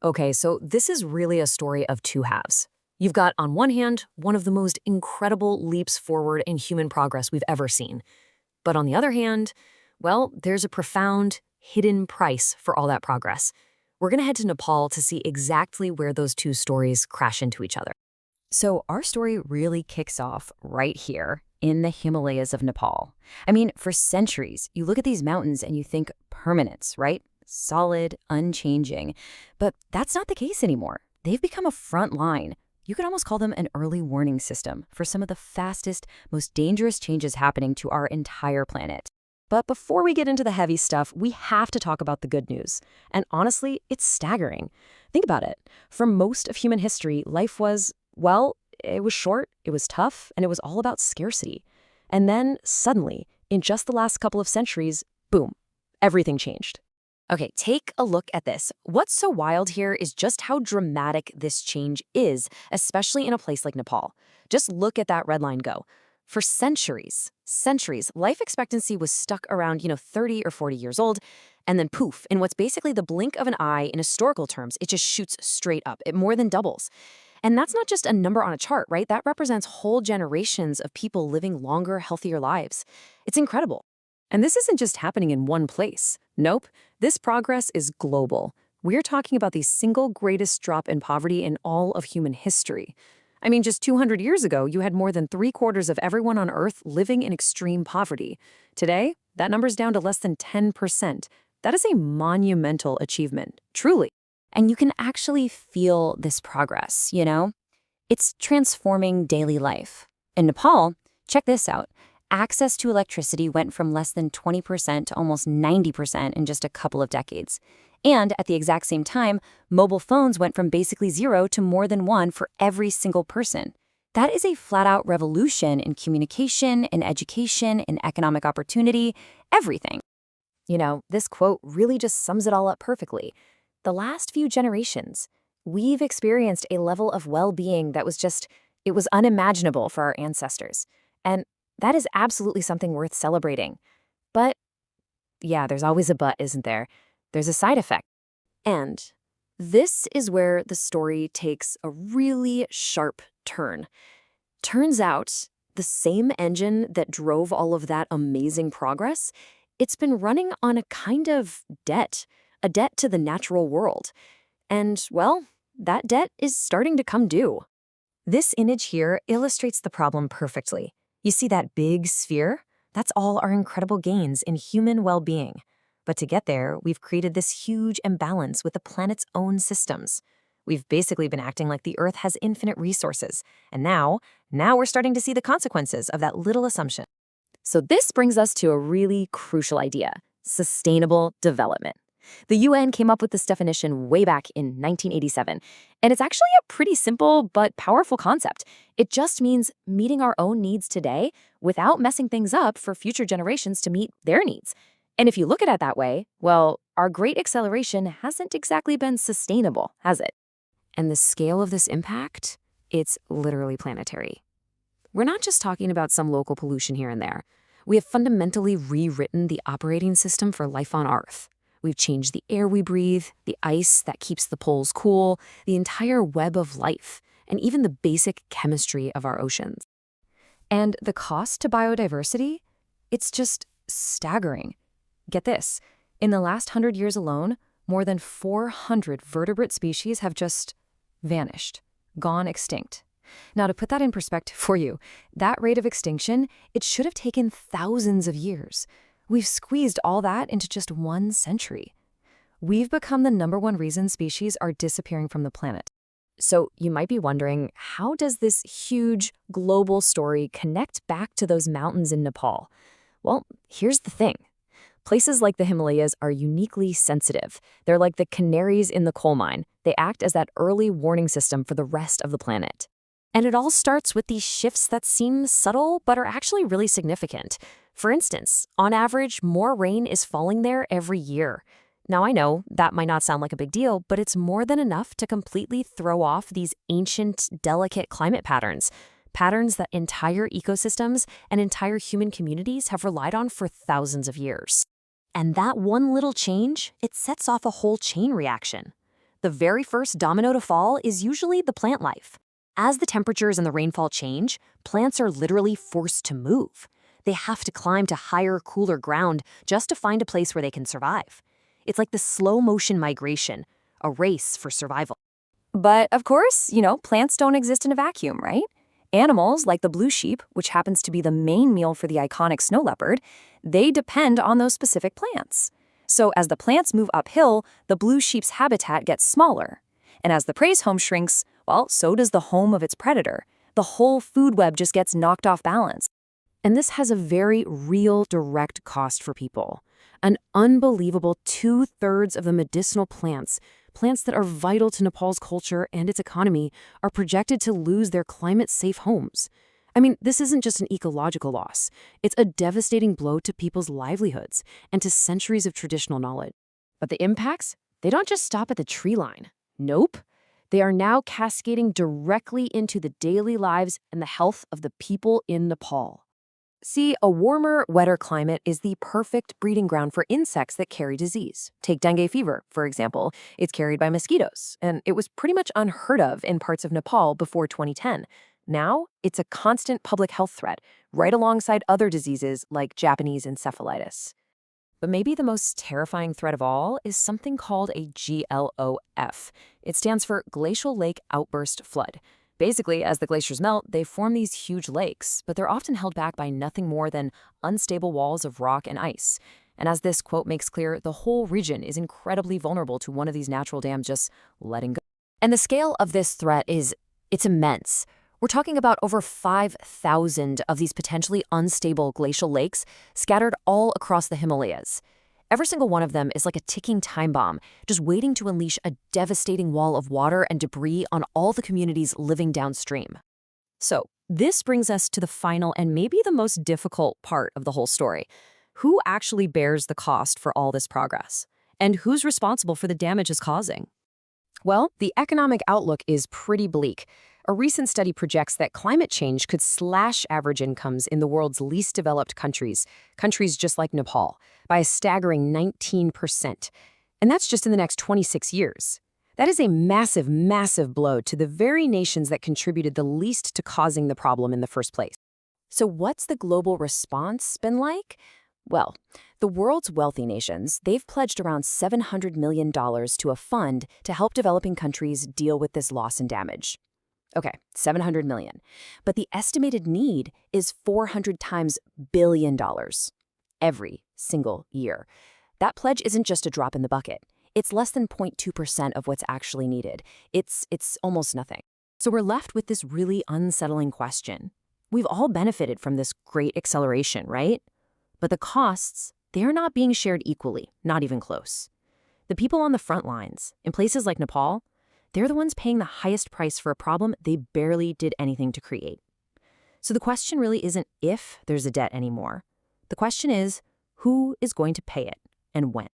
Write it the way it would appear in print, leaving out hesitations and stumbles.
Okay, so this is really a story of two halves. You've got, on one hand, one of the most incredible leaps forward in human progress we've ever seen. But on the other hand, well, there's a profound, hidden price for all that progress. We're going to head to Nepal to see exactly where those two stories crash into each other. So our story really kicks off right here in the Himalayas of Nepal. I mean, for centuries, you look at these mountains and you think permanence, right? Solid, unchanging. But that's not the case anymore. They've become a front line. You could almost call them an early warning system for some of the fastest, most dangerous changes happening to our entire planet. But before we get into the heavy stuff, we have to talk about the good news. And honestly, it's staggering. Think about it. For most of human history, life was, well, it was short, it was tough, and it was all about scarcity. And then, suddenly, in just the last couple of centuries, boom, everything changed. Okay, take a look at this. What's so wild here is just how dramatic this change is, especially in a place like Nepal. Just look at that red line go. For centuries, life expectancy was stuck around, 30 or 40 years old, and then poof, in what's basically the blink of an eye in historical terms, it just shoots straight up. It more than doubles. And that's not just a number on a chart, right? That represents whole generations of people living longer, healthier lives. It's incredible. And this isn't just happening in one place. Nope, this progress is global. We're talking about the single greatest drop in poverty in all of human history. I mean, just 200 years ago, you had more than 3/4 of everyone on Earth living in extreme poverty. Today, that number's down to less than 10%. That is a monumental achievement, truly. And you can actually feel this progress. It's transforming daily life. In Nepal, check this out. Access to electricity went from less than 20% to almost 90% in just a couple of decades. And at the exact same time, mobile phones went from basically zero to more than one for every single person. That is a flat-out revolution in communication, in education, in economic opportunity, everything. This quote really just sums it all up perfectly. The last few generations, we've experienced a level of well-being that it was unimaginable for our ancestors. And that is absolutely something worth celebrating. But yeah, there's always a but, isn't there? There's a side effect. And this is where the story takes a really sharp turn. Turns out, the same engine that drove all of that amazing progress, it's been running on a kind of debt, a debt to the natural world. And, well, that debt is starting to come due. This image here illustrates the problem perfectly. You see that big sphere? That's all our incredible gains in human well-being. But to get there, we've created this huge imbalance with the planet's own systems. We've basically been acting like the Earth has infinite resources. And now we're starting to see the consequences of that little assumption. So this brings us to a really crucial idea: sustainable development. The UN came up with this definition way back in 1987, and it's actually a pretty simple but powerful concept. It just means meeting our own needs today without messing things up for future generations to meet their needs. And if you look at it that way, well, our great acceleration hasn't exactly been sustainable, has it? And the scale of this impact, it's literally planetary. We're not just talking about some local pollution here and there. We have fundamentally rewritten the operating system for life on Earth. We've changed the air we breathe, the ice that keeps the poles cool, the entire web of life, and even the basic chemistry of our oceans. And the cost to biodiversity? It's just staggering. Get this, in the last 100 years alone, more than 400 vertebrate species have just vanished, gone extinct. Now, to put that in perspective for you, that rate of extinction, it should have taken thousands of years. We've squeezed all that into just 1 century. We've become the #1 reason species are disappearing from the planet. So you might be wondering, how does this huge global story connect back to those mountains in Nepal? Well, here's the thing. Places like the Himalayas are uniquely sensitive. They're like the canaries in the coal mine. They act as that early warning system for the rest of the planet. And it all starts with these shifts that seem subtle but are actually really significant. For instance, on average, more rain is falling there every year. Now, I know that might not sound like a big deal, but it's more than enough to completely throw off these ancient, delicate climate patterns that entire ecosystems and entire human communities have relied on for thousands of years. And that one little change, it sets off a whole chain reaction. The very first domino to fall is usually the plant life. As the temperatures and the rainfall change, plants are literally forced to move. They have to climb to higher, cooler ground just to find a place where they can survive. It's like the slow-motion migration, a race for survival. But of course, plants don't exist in a vacuum, right? Animals, like the blue sheep, which happens to be the main meal for the iconic snow leopard, they depend on those specific plants. So as the plants move uphill, the blue sheep's habitat gets smaller. And as the prey's home shrinks, well, so does the home of its predator. The whole food web just gets knocked off balance. And this has a very real, direct cost for people. An unbelievable 2/3 of the medicinal plants that are vital to Nepal's culture and its economy, are projected to lose their climate-safe homes. I mean, this isn't just an ecological loss. It's a devastating blow to people's livelihoods and to centuries of traditional knowledge. But the impacts, they don't just stop at the tree line. Nope. They are now cascading directly into the daily lives and the health of the people in Nepal. See, a warmer, wetter climate is the perfect breeding ground for insects that carry disease. Take dengue fever, for example. It's carried by mosquitoes, and it was pretty much unheard of in parts of Nepal before 2010. Now, it's a constant public health threat, right alongside other diseases like Japanese encephalitis. But maybe the most terrifying threat of all is something called a GLOF. It stands for Glacial Lake Outburst Flood. Basically, as the glaciers melt, they form these huge lakes, but they're often held back by nothing more than unstable walls of rock and ice. And as this quote makes clear, the whole region is incredibly vulnerable to one of these natural dams just letting go. And the scale of this threat it's immense. We're talking about over 5,000 of these potentially unstable glacial lakes scattered all across the Himalayas. Every single one of them is like a ticking time bomb, just waiting to unleash a devastating wall of water and debris on all the communities living downstream. So, this brings us to the final and maybe the most difficult part of the whole story. Who actually bears the cost for all this progress? And who's responsible for the damage it's causing? Well, the economic outlook is pretty bleak. A recent study projects that climate change could slash average incomes in the world's least developed countries just like Nepal, by a staggering 19%. And that's just in the next 26 years. That is a massive, massive blow to the very nations that contributed the least to causing the problem in the first place. So what's the global response been like? Well, the world's wealthy nations, they've pledged around $700 million to a fund to help developing countries deal with this loss and damage. Okay, $700 million. But the estimated need is 400 times billion dollars every single year. That pledge isn't just a drop in the bucket. It's less than 0.2% of what's actually needed. It's almost nothing. So we're left with this really unsettling question. We've all benefited from this great acceleration, right? But the costs, they're not being shared equally, not even close. The people on the front lines, in places like Nepal, they're the ones paying the highest price for a problem they barely did anything to create. So the question really isn't if there's a debt anymore. The question is, who is going to pay it and when?